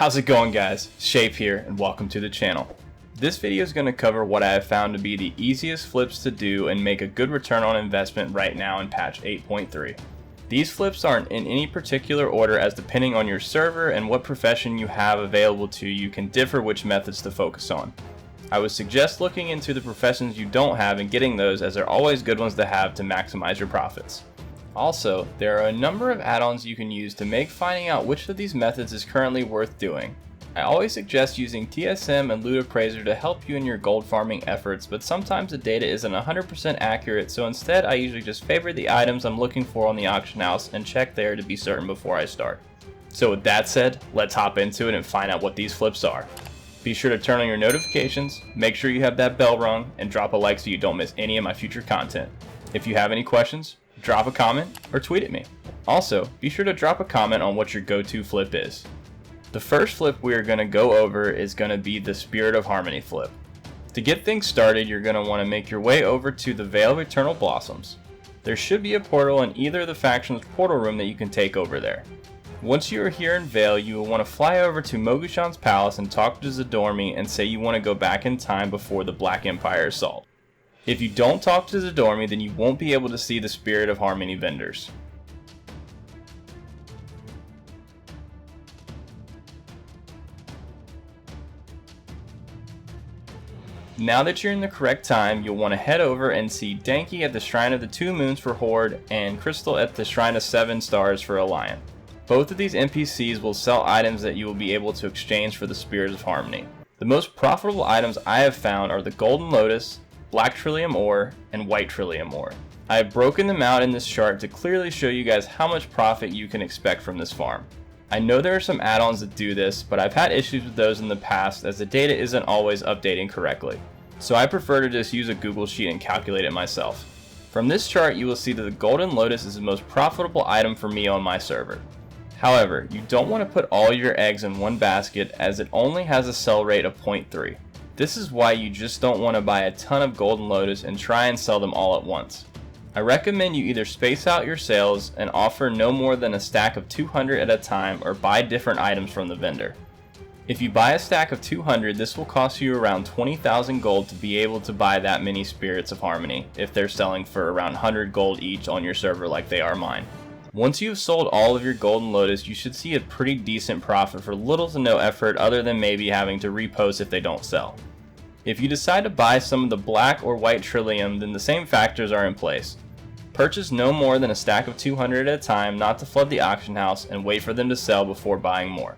How's it going, guys? Shape here and welcome to the channel. This video is going to cover what I have found to be the easiest flips to do and make a good return on investment right now in patch 8.3. These flips aren't in any particular order, as depending on your server and what profession you have available to you can differ which methods to focus on. I would suggest looking into the professions you don't have and getting those, as they're always good ones to have to maximize your profits. Also, there are a number of add-ons you can use to make finding out which of these methods is currently worth doing. I always suggest using TSM and Loot Appraiser to help you in your gold farming efforts, but sometimes the data isn't 100% accurate, so instead I usually just favorite the items I'm looking for on the auction house and check there to be certain before I start. So with that said, let's hop into it and find out what these flips are. Be sure to turn on your notifications, make sure you have that bell rung, and drop a like so you don't miss any of my future content. If you have any questions, drop a comment or tweet at me. Also, be sure to drop a comment on what your go-to flip is. The first flip we are going to go over is going to be the Spirit of Harmony flip. To get things started, you're going to want to make your way over to the Vale of Eternal Blossoms. There should be a portal in either of the factions' portal room that you can take over there. Once you are here in Vale, you will want to fly over to Mogushan's palace and talk to Zadormi and say you want to go back in time before the Black Empire assault. If you don't talk to Zadormi, then you won't be able to see the Spirit of Harmony vendors. Now that you're in the correct time, you'll want to head over and see Danky at the Shrine of the Two Moons for Horde and Crystal at the Shrine of 7 Stars for Alliant. Both of these NPCs will sell items that you will be able to exchange for the Spirit of Harmony. The most profitable items I have found are the Golden Lotus, Black Trillium Ore, and White Trillium Ore. I have broken them out in this chart to clearly show you guys how much profit you can expect from this farm. I know there are some add-ons that do this, but I've had issues with those in the past as the data isn't always updating correctly. So I prefer to just use a Google Sheet and calculate it myself. From this chart you will see that the Golden Lotus is the most profitable item for me on my server. However, you don't want to put all your eggs in one basket, as it only has a sell rate of 0.3. This is why you just don't want to buy a ton of Golden Lotus and try and sell them all at once. I recommend you either space out your sales and offer no more than a stack of 200 at a time, or buy different items from the vendor. If you buy a stack of 200, this will cost you around 20,000 gold to be able to buy that many Spirits of Harmony, if they're selling for around 100 gold each on your server like they are mine. Once you've sold all of your Golden Lotus, you should see a pretty decent profit for little to no effort, other than maybe having to repost if they don't sell. If you decide to buy some of the Black or White Trillium, then the same factors are in place. Purchase no more than a stack of 200 at a time, not to flood the auction house, and wait for them to sell before buying more.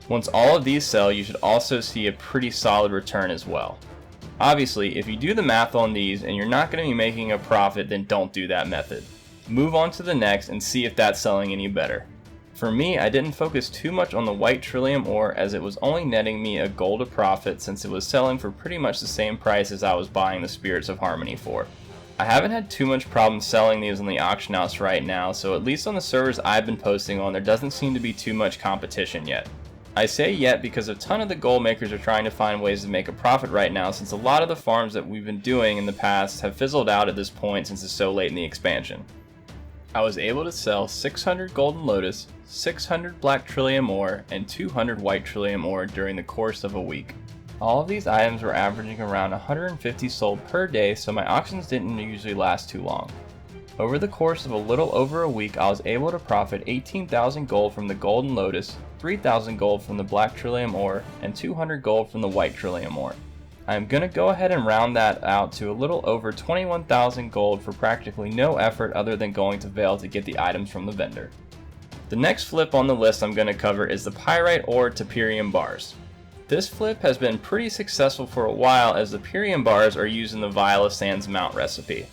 Once all of these sell, you should also see a pretty solid return as well. Obviously, if you do the math on these and you're not going to be making a profit, then don't do that method. Move on to the next and see if that's selling any better. For me, I didn't focus too much on the White Trillium Ore, as it was only netting me a gold of profit since it was selling for pretty much the same price as I was buying the Spirits of Harmony for. I haven't had too much problem selling these on the auction house right now, so at least on the servers I've been posting on, there doesn't seem to be too much competition yet. I say yet because a ton of the gold makers are trying to find ways to make a profit right now, since a lot of the farms that we've been doing in the past have fizzled out at this point since it's so late in the expansion. I was able to sell 600 Golden Lotus, 600 Black Trillium Ore, and 200 White Trillium Ore during the course of a week. All of these items were averaging around 150 sold per day, so my auctions didn't usually last too long. Over the course of a little over a week, I was able to profit 18,000 gold from the Golden Lotus, 3,000 gold from the Black Trillium Ore, and 200 gold from the White Trillium Ore. I am going to go ahead and round that out to a little over 21,000 gold for practically no effort other than going to Vale to get the items from the vendor. The next flip on the list I'm going to cover is the Pyrite Ore to Pyrium Bars. This flip has been pretty successful for a while, as the Pyrium Bars are used in the Vial of Sands mount recipe.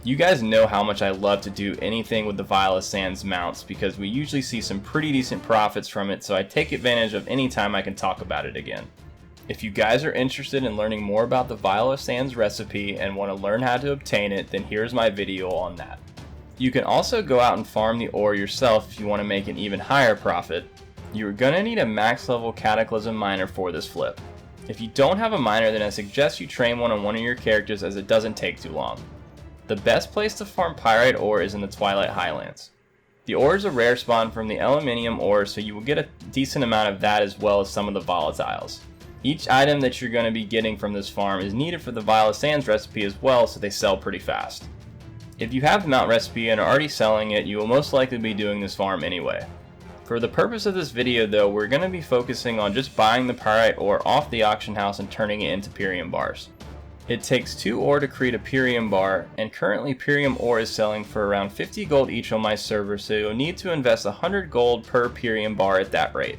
You guys know how much I love to do anything with the Vial of Sands mounts, because we usually see some pretty decent profits from it, so I take advantage of any time I can talk about it again. If you guys are interested in learning more about the Vial of Sands recipe and want to learn how to obtain it, then here's my video on that. You can also go out and farm the ore yourself if you want to make an even higher profit. You're going to need a max level Cataclysm miner for this flip. If you don't have a miner, then I suggest you train one on one of your characters, as it doesn't take too long. The best place to farm Pyrite ore is in the Twilight Highlands. The ore is a rare spawn from the aluminium ore, so you will get a decent amount of that as well as some of the volatiles. Each item that you're going to be getting from this farm is needed for the Vial of Sands recipe as well, so they sell pretty fast. If you have the mount recipe and are already selling it, you will most likely be doing this farm anyway. For the purpose of this video though, we're going to be focusing on just buying the Pyrite ore off the auction house and turning it into Pyrium bars. It takes 2 ore to create a Pyrium bar, and currently Pyrium ore is selling for around 50 gold each on my server, so you'll need to invest 100 gold per Pyrium bar at that rate.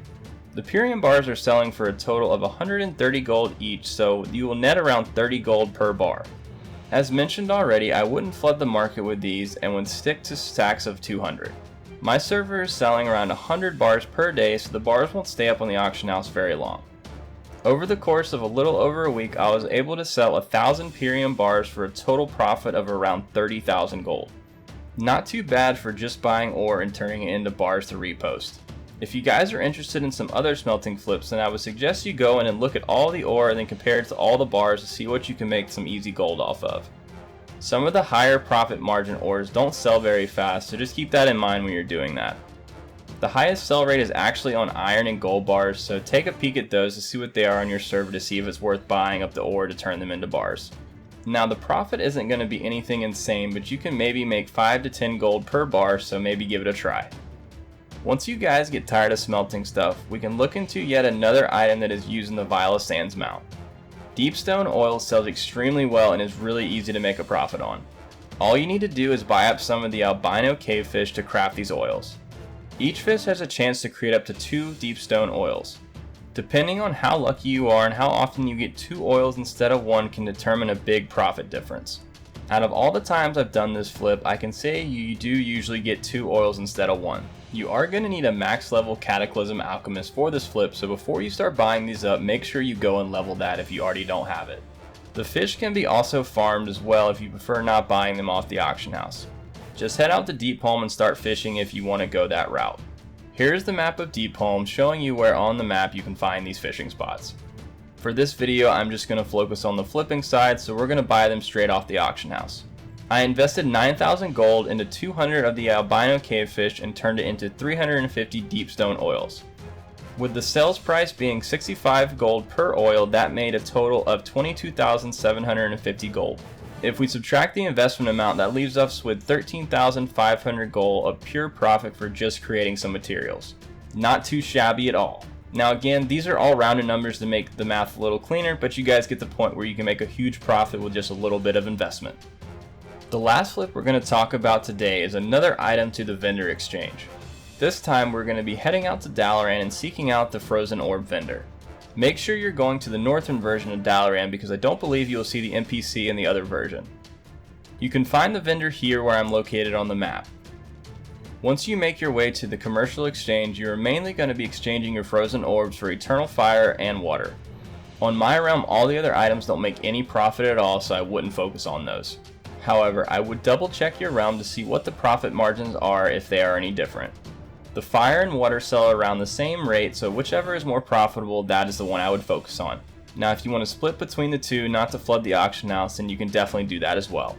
The Pyrium bars are selling for a total of 130 gold each, so you will net around 30 gold per bar. As mentioned already, I wouldn't flood the market with these and would stick to stacks of 200. My server is selling around 100 bars per day, so the bars won't stay up on the auction house very long. Over the course of a little over a week, I was able to sell 1,000 Pyrium bars for a total profit of around 30,000 gold. Not too bad for just buying ore and turning it into bars to repost. If you guys are interested in some other smelting flips, then I would suggest you go in and look at all the ore and then compare it to all the bars to see what you can make some easy gold off of. Some of the higher profit margin ores don't sell very fast, so just keep that in mind when you're doing that. The highest sell rate is actually on iron and gold bars, so take a peek at those to see what they are on your server to see if it's worth buying up the ore to turn them into bars. Now the profit isn't going to be anything insane, but you can maybe make 5 to 10 gold per bar, so maybe give it a try. Once you guys get tired of smelting stuff, we can look into yet another item that is used in the Vial of Sands mount. Deepstone oil sells extremely well and is really easy to make a profit on. All you need to do is buy up some of the albino cavefish to craft these oils. Each fish has a chance to create up to 2 Deepstone oils. Depending on how lucky you are and how often you get 2 oils instead of 1 can determine a big profit difference. Out of all the times I've done this flip, I can say you do usually get 2 oils instead of 1. You are going to need a max level Cataclysm Alchemist for this flip, so before you start buying these up, make sure you go and level that if you already don't have it. The fish can be also farmed as well if you prefer not buying them off the auction house. Just head out to Deepstone and start fishing if you want to go that route. Here's the map of Deepstone showing you where on the map you can find these fishing spots. For this video I'm just going to focus on the flipping side, so we're going to buy them straight off the auction house. I invested 9,000 gold into 200 of the albino cavefish and turned it into 350 Deepstone oils. With the sales price being 65 gold per oil, that made a total of 22,750 gold. If we subtract the investment amount, that leaves us with 13,500 gold of pure profit for just creating some materials. Not too shabby at all. Now again, these are all rounded numbers to make the math a little cleaner, but you guys get the point where you can make a huge profit with just a little bit of investment. The last flip we're going to talk about today is another item to the vendor exchange. This time we're going to be heading out to Dalaran and seeking out the Frozen Orb vendor. Make sure you're going to the northern version of Dalaran because I don't believe you'll see the NPC in the other version. You can find the vendor here where I'm located on the map. Once you make your way to the commercial exchange, you are mainly going to be exchanging your frozen orbs for eternal fire and water. On my realm, all the other items don't make any profit at all, so I wouldn't focus on those. However, I would double check your realm to see what the profit margins are if they are any different. The fire and water sell around the same rate, so whichever is more profitable, that is the one I would focus on. Now if you want to split between the two not to flood the auction house, then you can definitely do that as well.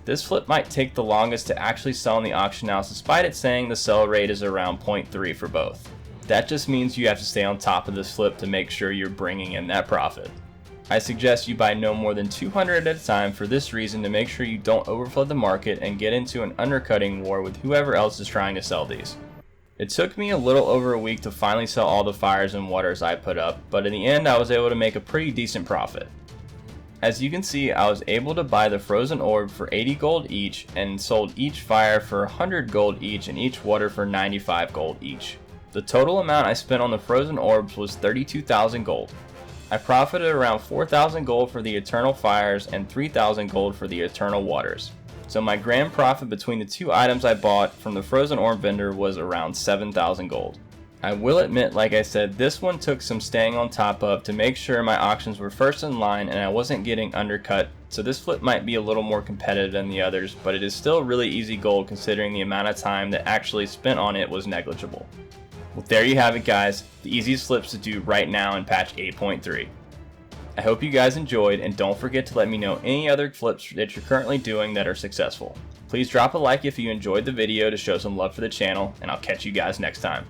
This flip might take the longest to actually sell in the auction house, despite it saying the sell rate is around 0.3 for both. That just means you have to stay on top of this flip to make sure you're bringing in that profit. I suggest you buy no more than 200 at a time for this reason, to make sure you don't overflood the market and get into an undercutting war with whoever else is trying to sell these. It took me a little over a week to finally sell all the fires and waters I put up, but in the end I was able to make a pretty decent profit. As you can see, I was able to buy the frozen orb for 80 gold each and sold each fire for 100 gold each and each water for 95 gold each. The total amount I spent on the frozen orbs was 32,000 gold. I profited around 4,000 gold for the eternal fires and 3,000 gold for the eternal waters. So my grand profit between the two items I bought from the frozen orb vendor was around 7,000 gold. I will admit, like I said, this one took some staying on top of to make sure my auctions were first in line and I wasn't getting undercut, so this flip might be a little more competitive than the others, but it is still really easy gold considering the amount of time that actually spent on it was negligible. Well, there you have it guys, the easiest flips to do right now in patch 8.3. I hope you guys enjoyed, and don't forget to let me know any other flips that you're currently doing that are successful. Please Please drop a like if you enjoyed the video to show some love for the channel, and I'll catch you guys next time.